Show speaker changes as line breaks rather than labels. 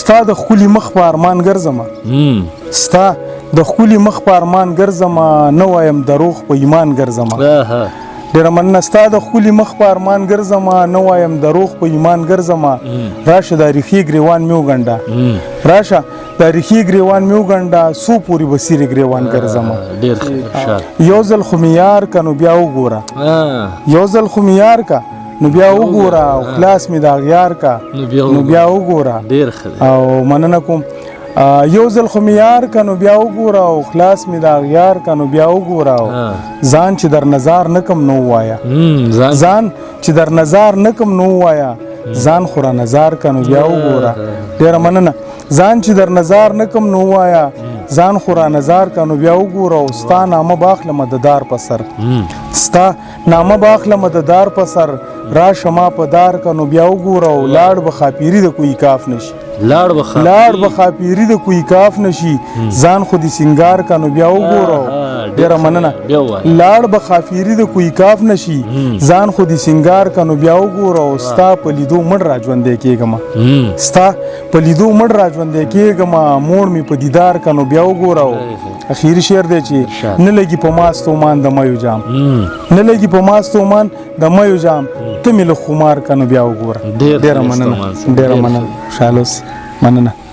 ستا د ښکلي مخ په ارمان ګرځمه ستا د ښکلي مخ په ارمان ګرځمه نه وایم دروغ په ایمان ګرځمه ډېره مننه ستا د ښکلي مخ په ارمان ګرځمه نه وایم دروغ په ایمان ګرځمه راشه دا ریښې ګریوان مې وګنډه راشه دا ریښې ګریوان مې وګنډه څو پورې به سیرې ګریوان ګرځمه یو ځل خو مې یار که نو بیا وګوره یو ځل خو مې یار که نو بیا وګوره او خلاص مې د اغیار کا نو بیا وګوره او مننه کوم یو ځل خو مې یار که نو بیا وګوره او خلاص مې د اغیار کا نو بیا وګوره ځان چې در نظر نه کم نو ووایه ځان چې در نظر نه کم نو ووایه ځان خو را نظر که نو بیا وګوره ډېره مننه ځان چې در نظر نه کم نو ووایه ځان خو را نظر که نو بیا وګوره او ستا نامه باخلمه د دار په سر ستا نامه باخلمه د دار په سر راشه ما په دار که نو بیا وګوره او لاړ به خاپیري د کوی کاف نشي لاړ به خاپیري د کوی کاف نشي ځان خو دې سینګار که نو بیا وګوره ډېره مننه لاړ به خاپیري د کوی کاف نشي ځان خو دې سینګار که نو بیا وګوره او ستا په لیدو مړ را ژوندی کېږمه ستا په لیدو مړ را ژوندی کېږمه موړ مې په دیدار که نو بیا وګوره اخیری شعر دی چې نه لګي په ما ستومان د میو جام نه لګي په ما ستومان د میو جام ته مې له خمار که نو بیا وګوره ډېره مننه ډېره مننه خوشحاله اوسې مننه